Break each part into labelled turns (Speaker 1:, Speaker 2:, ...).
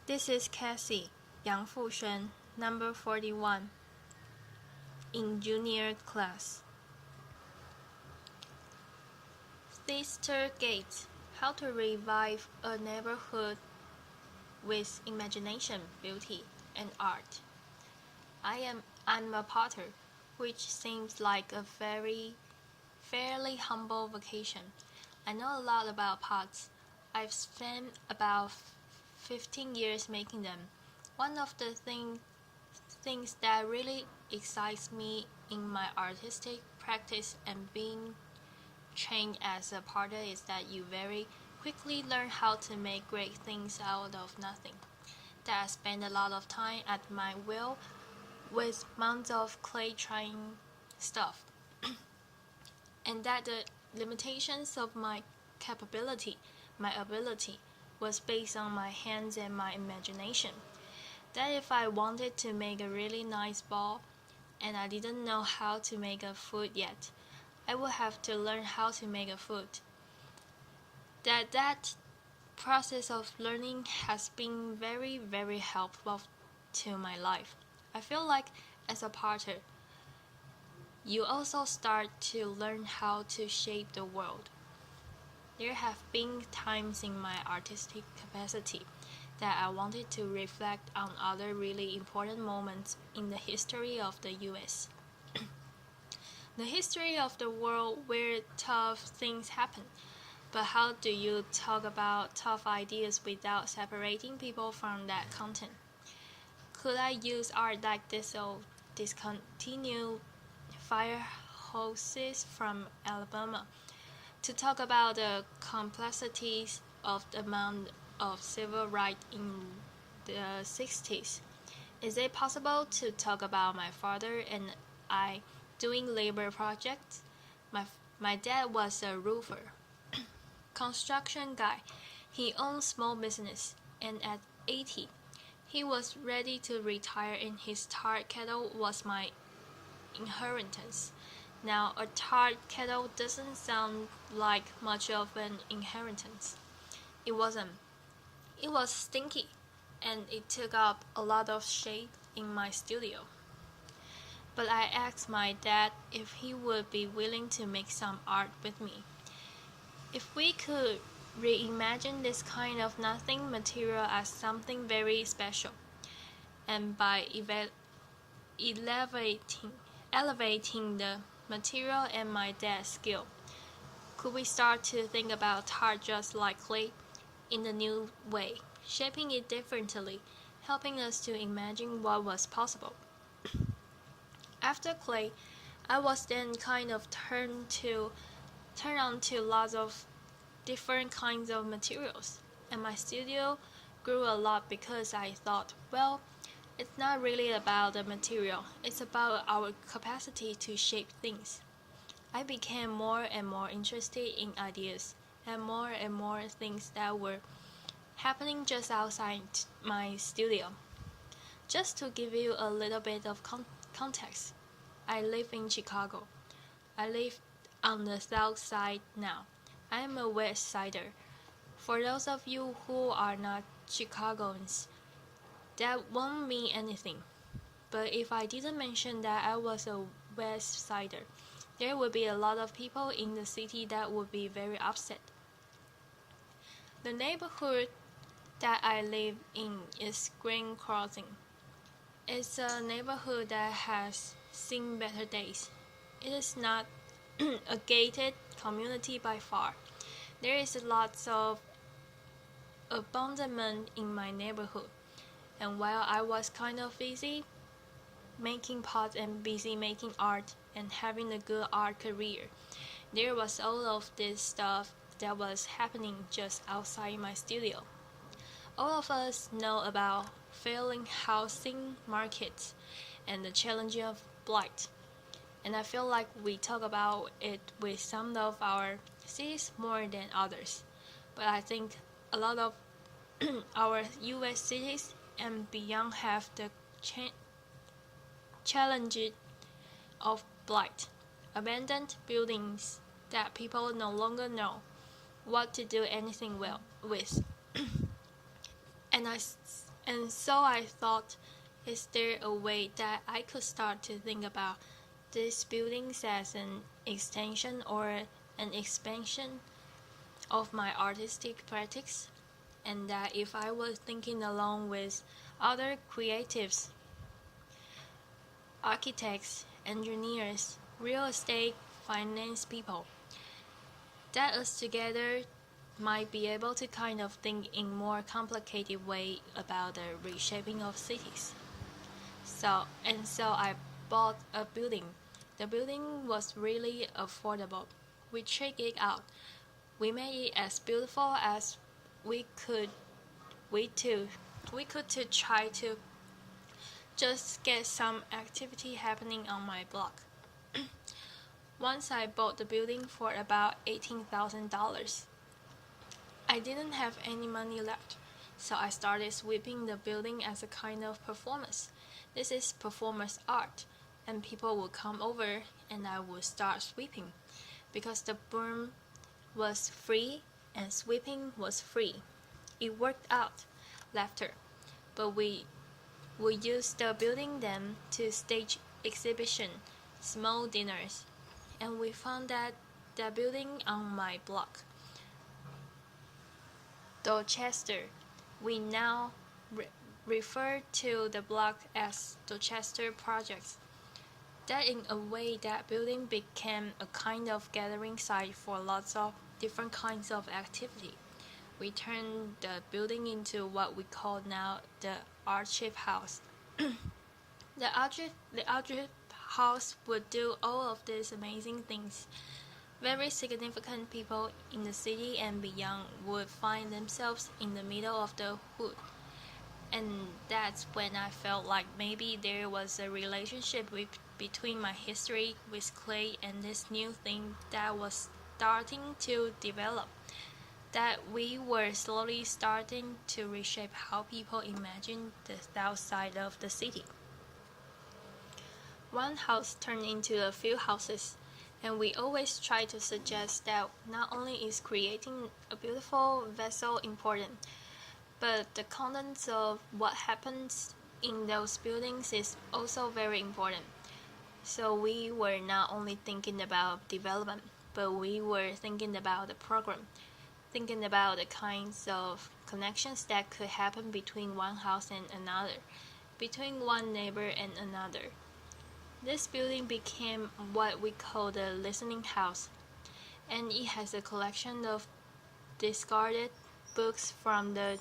Speaker 1: This is Cassie, Yang Fushen, number 41, in junior class. Theaster Gate, How to Revive a Neighborhood with Imagination, Beauty, and Art. I'm a potter, which seems like a fairly humble vocation. I know a lot about pots. I've spent about 15 years making them. One of the things that really excites me in my artistic practice and being trained as a potter is that you very quickly learn how to make great things out of nothing. That I spend a lot of time at my will with mounds of clay trying stuff. And that the limitations of my ability, was based on my hands and my imagination. That if I wanted to make a really nice ball, and I didn't know how to make a foot yet, I would have to learn how to make a foot. That process of learning has been very helpful to my life. I feel like as a potter, you also start to learn how to shape the world. There have been times in my artistic capacity that I wanted to reflect on other really important moments in the history of the US. The history of the world where tough things happen. But how do you talk about tough ideas without separating people from that content? Could I use art like this or discontinued fire hoses from Alabama to talk about the complexities of the amount of civil rights in the 60s? Is it possible to talk about my father and I doing labor projects? My dad was a roofer, construction guy. He owned small business, and at 80, he was ready to retire and his tar kettle was my inheritance. Now, a tar kettle doesn't sound like much of an inheritance. It wasn't. It was stinky, and it took up a lot of shade in my studio. But I asked my dad if he would be willing to make some art with me. If we could reimagine this kind of nothing material as something very special, and by elevating the material and my dad's skill, could we start to think about art just like clay in a new way, shaping it differently, helping us to imagine what was possible? After clay, I was then kind of turned on to lots of different kinds of materials, and my studio grew a lot because I thought, well, it's not really about the material, it's about our capacity to shape things. I became more and more interested in ideas and more things that were happening just outside my studio. Just to give you a little bit of context, I live in Chicago. I live on the south side now. I am a West Sider. For those of you who are not Chicagoans, that won't mean anything. But if I didn't mention that I was a West Sider, there would be a lot of people in the city that would be very upset. The neighborhood that I live in is Green Crossing. It's a neighborhood that has seen better days. It is not a gated community by far. There is lots of abandonment in my neighborhood, and while I was kind of busy making pots and busy making art and having a good art career, there was all of this stuff that was happening just outside my studio. All of us know about failing housing markets and the challenge of blight, and I feel like we talk about it with some of our cities more than others. But I think a lot of our US cities and beyond have the challenge of blight, abandoned buildings that people no longer know what to do anything well with. And And so I thought, is there a way that I could start to think about these buildings as an extension or an expansion of my artistic practice? And that if I was thinking along with other creatives, architects, engineers, real estate, finance people, that us together might be able to kind of think in more complicated way about the reshaping of cities. So I bought a building. The building was really affordable. We checked it out. We made it as beautiful as we could. We too. We could to try to just get some activity happening on my block. Once I bought the building for about $18,000. I didn't have any money left, so I started sweeping the building as a kind of performance. This is performance art, and people would come over and I would start sweeping. Because the broom was free and sweeping was free. It worked out. Laughter. But we used the building then to stage exhibition, small dinners, and we found that the building on my block, Theaster, we now refer to the block as Theaster projects. That in a way that building became a kind of gathering site for lots of different kinds of activity. We turned the building into what we call now the archive house. The archive house would do all of these amazing things. Very significant people in the city and beyond would find themselves in the middle of the hood. And that's when I felt like maybe there was a relationship between my history with clay and this new thing that was starting to develop. That we were slowly starting to reshape how people imagine the south side of the city. One house turned into a few houses, and we always try to suggest that not only is creating a beautiful vessel important, but the contents of what happens in those buildings is also very important. So we were not only thinking about development, but we were thinking about the program, thinking about the kinds of connections that could happen between one house and another, between one neighbor and another. This building became what we call the listening house, and it has a collection of discarded books from the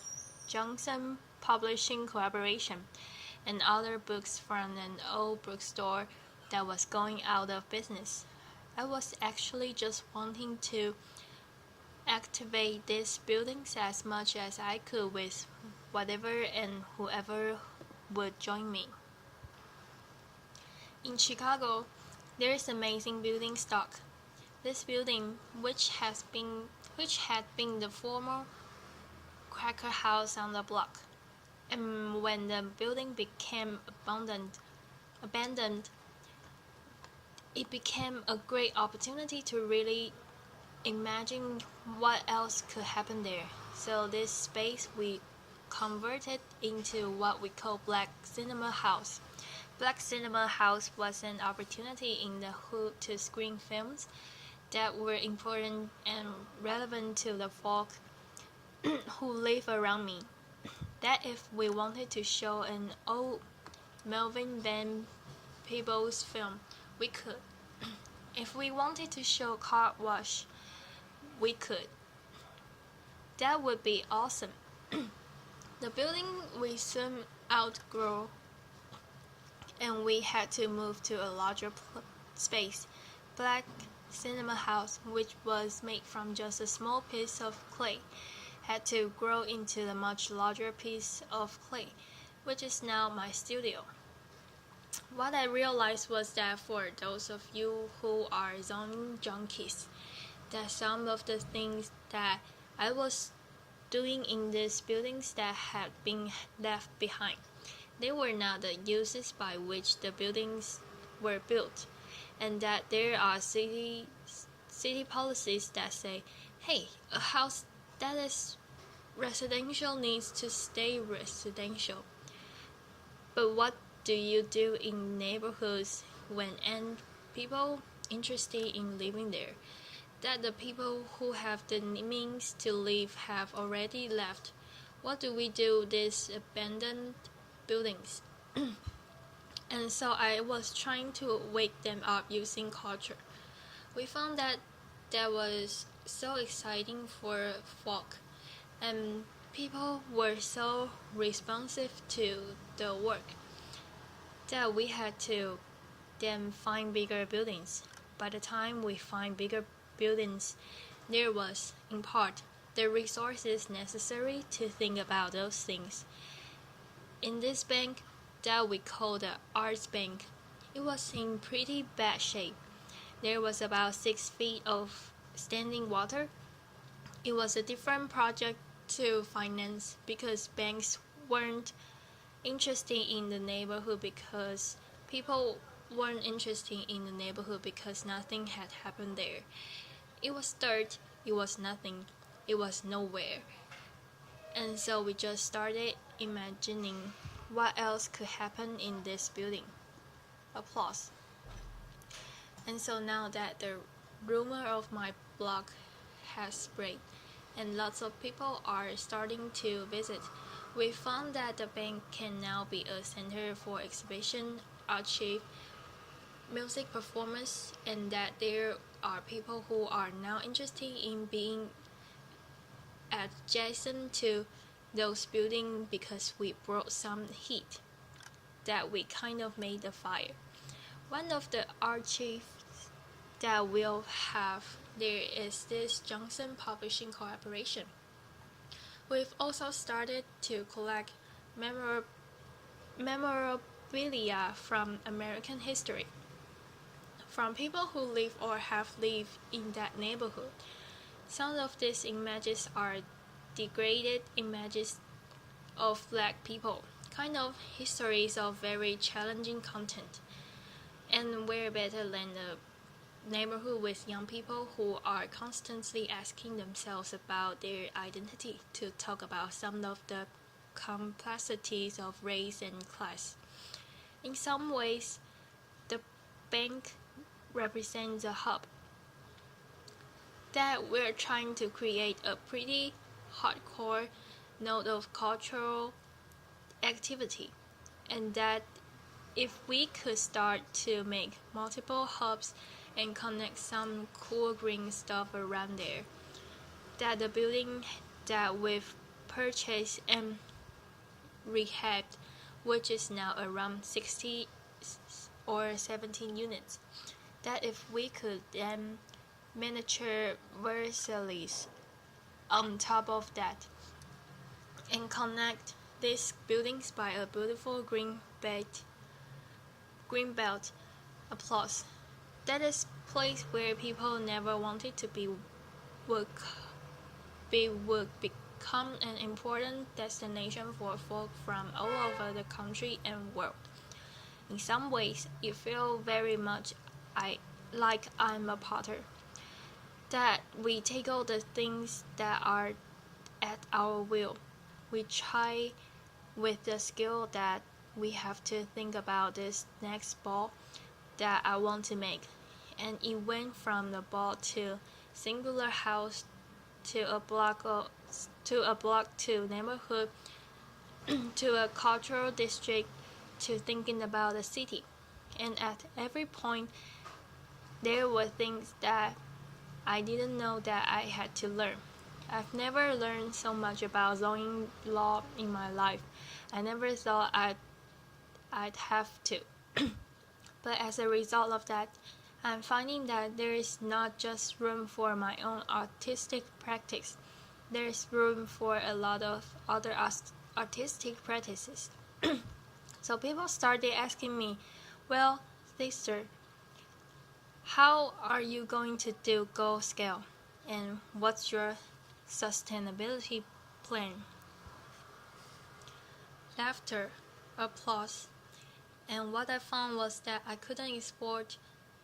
Speaker 1: Johnson Publishing Corporation and other books from an old bookstore that was going out of business. I was actually just wanting to activate these buildings as much as I could with whatever and whoever would join me. In Chicago, there is amazing building stock. This building, which had been the former Cracker House on the block, and when the building became abandoned, it became a great opportunity to really imagine what else could happen there. So this space we converted into what we call Black Cinema House. Black Cinema House was an opportunity in the hood to screen films that were important and relevant to the folk who live around me. That if we wanted to show an old Melvin Van Peebles film, we could. If we wanted to show Car Wash, we could. That would be awesome. The building we soon outgrew, and we had to move to a larger space. Black Cinema House, which was made from just a small piece of clay, had to grow into a much larger piece of clay, which is now my studio. What I realized was that for those of you who are zoning junkies, that some of the things that I was doing in these buildings that had been left behind, they were not the uses by which the buildings were built, and that there are city policies that say, hey, a house that is residential needs to stay residential. But what do you do in neighborhoods when people interested in living there? That the people who have the means to live have already left. What do we do with these abandoned buildings? And so I was trying to wake them up using culture. We found that was so exciting for folk, and people were so responsive to the work that we had to then find bigger buildings. By the time we find bigger buildings, there was, in part, the resources necessary to think about those things. In this bank that we call the Arts Bank, it was in pretty bad shape. There was about 6 feet of standing water. It was a different project to finance because banks weren't interested in the neighborhood because people weren't interested in the neighborhood because nothing had happened there. It was dirt, it was nothing, it was nowhere. And so we just started imagining what else could happen in this building. Applause. And so now that the rumor of my blog has spread and lots of people are starting to visit, we found that the bank can now be a center for exhibition, archive, music performance, and that there are people who are now interested in being adjacent to those buildings because we brought some heat, that we kind of made the fire. One of the archives that we'll have there is this Johnson Publishing Corporation. We've also started to collect memorabilia from American history, from people who live or have lived in that neighborhood. Some of these images are degraded images of black people, kind of histories of very challenging content. And we're better than a neighborhood with young people who are constantly asking themselves about their identity to talk about some of the complexities of race and class. In some ways, the bank represents a hub that we're trying to create a pretty hardcore node of cultural activity, and that if we could start to make multiple hubs and connect some cool green stuff around there, that the building that we've purchased and rehabbed, which is now around 60 or 17 units, that if we could then miniature Versailles on top of that and connect these buildings by a beautiful green belt. Applause. That is a place where people never wanted to be would become an important destination for folk from all over the country and world. In some ways, it feels very much like I'm a potter. That we take all the things that are at our will. We try with the skill that we have to think about this next ball that I want to make. And it went from the ball to singular house to a block to neighborhood to a cultural district to thinking about the city. And at every point there were things that I didn't know that I had to learn. I've never learned so much about zoning law in my life. I never thought I'd have to. But as a result of that, I'm finding that there is not just room for my own artistic practice. There's room for a lot of other artistic practices. So people started asking me, well, Theaster, how are you going to do goal scale? And what's your sustainability plan? Laughter, applause. And what I found was that I couldn't export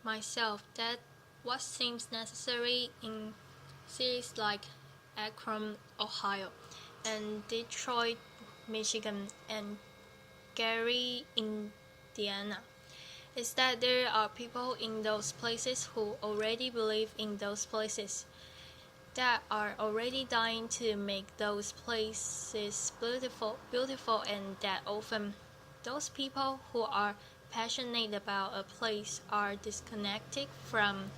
Speaker 1: myself that what seems necessary in cities like Akron, Ohio, and Detroit, Michigan, and Gary, Indiana, is that there are people in those places who already believe in those places, that are already dying to make those places beautiful, and that often those people who are passionate about a place are disconnected from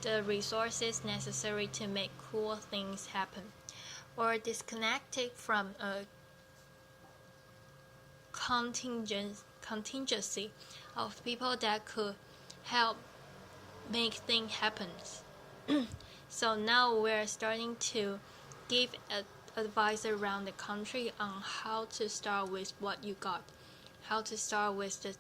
Speaker 1: the resources necessary to make cool things happen, or disconnected from a contingency of people that could help make things happen. So now we're starting to give advice around the country on how to start with what you got, how to start with the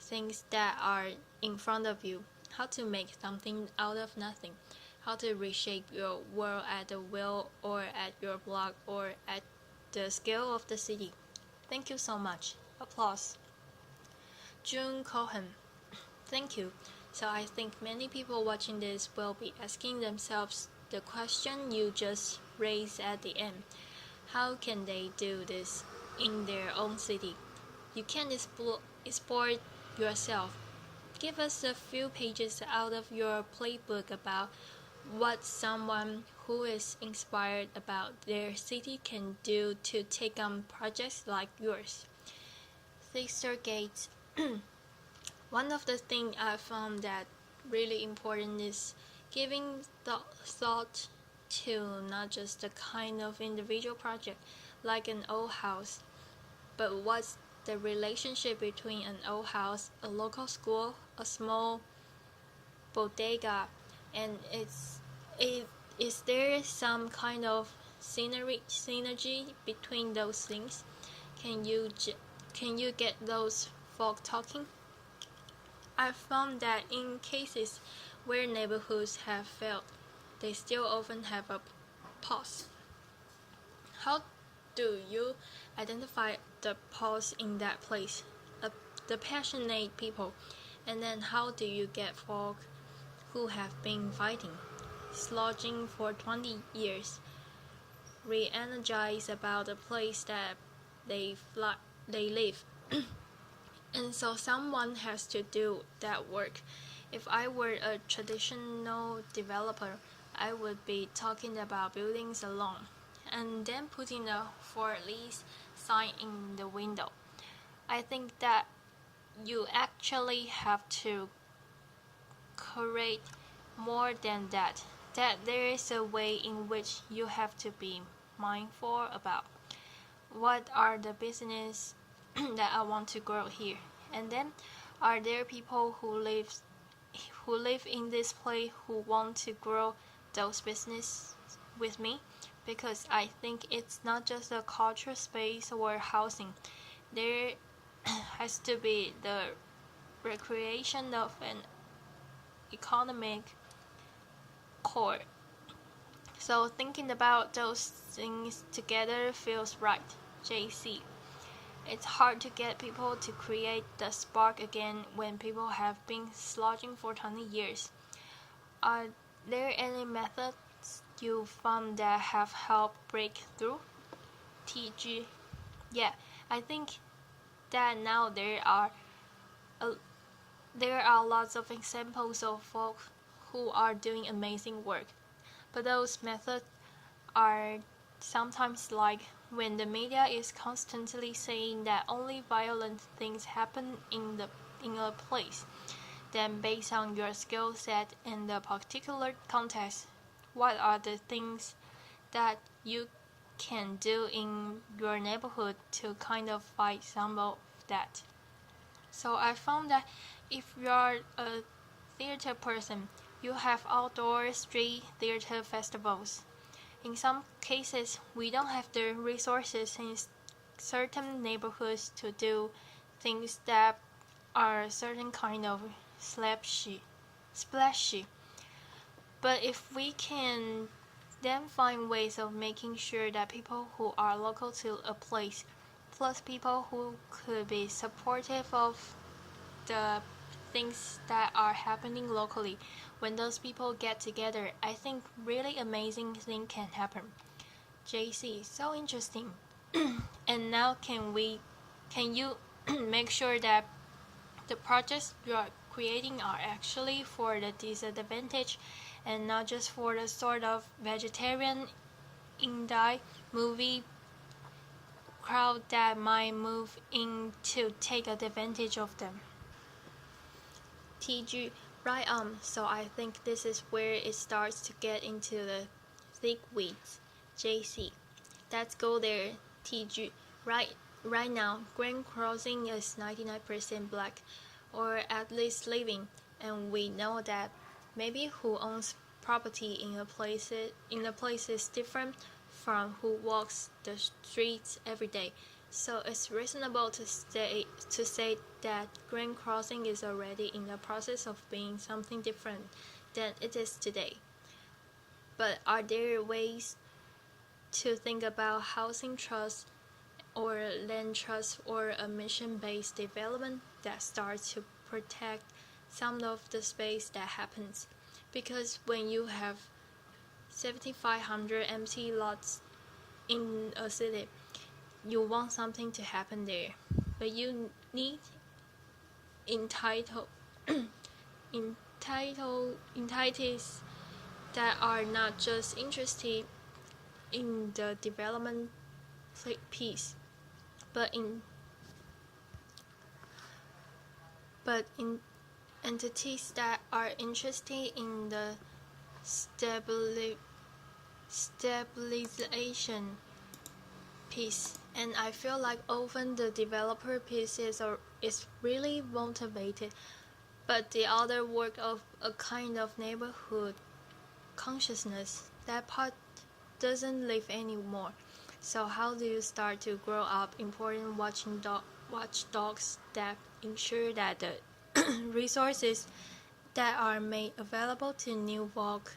Speaker 1: things that are in front of you, how to make something out of nothing, how to reshape your world at the will or at your block or at the scale of the city. Thank you so much. Applause. June Cohen. Thank you. So I think many people watching this will be asking themselves the question you just raised at the end. How can they do this in their own city? You can explore yourself. Give us a few pages out of your playbook about what someone who is inspired about their city can do to take on projects like yours. Theaster Gates. One of the things I found that really important is giving thought to not just the kind of individual project like an old house, but what's the relationship between an old house, a local school, a small bodega, and is there some kind of synergy between those things? Can you get those folk talking? I found that in cases where neighborhoods have failed, they still often have a pause. How do you identify the pause in that place, the passionate people, and then how do you get folk who have been fighting, slogging for 20 years, re-energized about the place that they live? And so someone has to do that work. If I were a traditional developer, I would be talking about buildings alone, and then putting a for lease sign in the window. I think that you actually have to create more than that there is a way in which you have to be mindful about what are the business that I want to grow here, and then are there people who live in this place who want to grow those business with me, because I think it's not just a cultural space or housing. There has to be the recreation of an economic core. So thinking about those things together feels right. JC. It's hard to get people to create the spark again when people have been slogging for 20 years. Are there any methods you found that have helped break through? TG. Yeah, I think that now there are lots of examples of folk who are doing amazing work, but those methods are sometimes like when the media is constantly saying that only violent things happen in a place, then based on your skill set in the particular context, what are the things that you can do in your neighborhood to kind of fight some of that? So I found that if you're a theater person, you have outdoor street theater festivals. In some cases, we don't have the resources in certain neighborhoods to do things that are a certain kind of splashy. But if we can then find ways of making sure that people who are local to a place, plus people who could be supportive of the things that are happening locally, when those people get together, I think really amazing things can happen. JC, so interesting. And now can you make sure that the projects you are creating are actually for the disadvantage and not just for the sort of vegetarian indie movie crowd that might move in to take advantage of them? TG, right on. So I think this is where it starts to get into the thick weeds. JC, let's go there. TG, right now, Grand Crossing is 99% black, or at least living, and we know that maybe who owns property in a place is different from who walks the streets every day. So it's reasonable to say that Grand Crossing is already in the process of being something different than it is today. But are there ways to think about housing trust or land trust or a mission-based development that starts to protect some of the space that happens? Because when you have 7,500 empty lots in a city, you want something to happen there, but you need entities that are not just interested in the development piece, but in entities that are interested in the stabilization piece. And I feel like often the developer piece is really motivated, but the other work of a kind of neighborhood consciousness, that part doesn't live anymore. So how do you start to grow up important watchdogs that ensure that the resources that are made available to new folk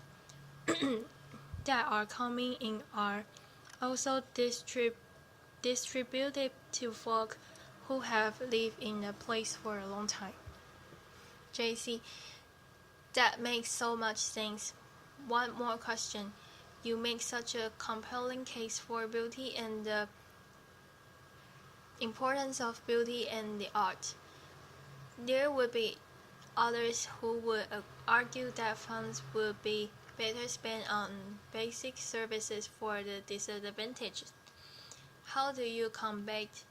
Speaker 1: that are coming in are also distributed to folk who have lived in a place for a long time? JC, that makes so much sense. One more question. You make such a compelling case for beauty and the importance of beauty and the art. There would be others who would argue that funds would be better spent on basic services for the disadvantaged. How do you combat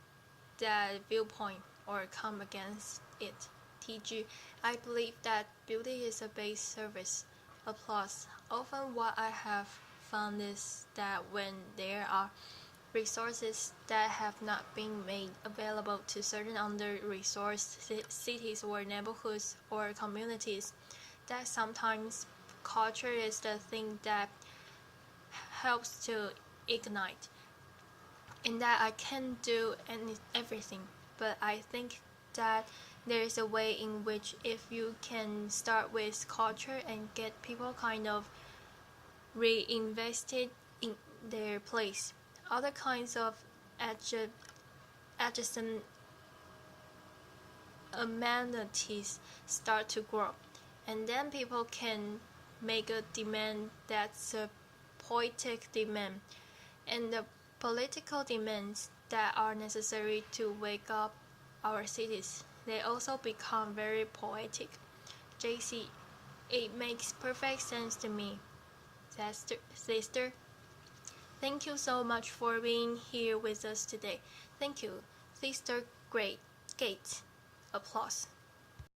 Speaker 1: that viewpoint or come against it? TG, I believe that beauty is a base service. Applause. Often what I have found is that when there are resources that have not been made available to certain under-resourced cities or neighborhoods or communities, that sometimes culture is the thing that helps to ignite. And that I can't do everything, but I think that there is a way in which if you can start with culture and get people kind of reinvested in their place, other kinds of adjacent amenities start to grow, and then people can make a demand that's a poetic demand, and the political demands that are necessary to wake up our cities, they also become very poetic. JC, it makes perfect sense to me. Theaster, thank you so much for being here with us today. Thank you. Theaster, great. Gates. Applause.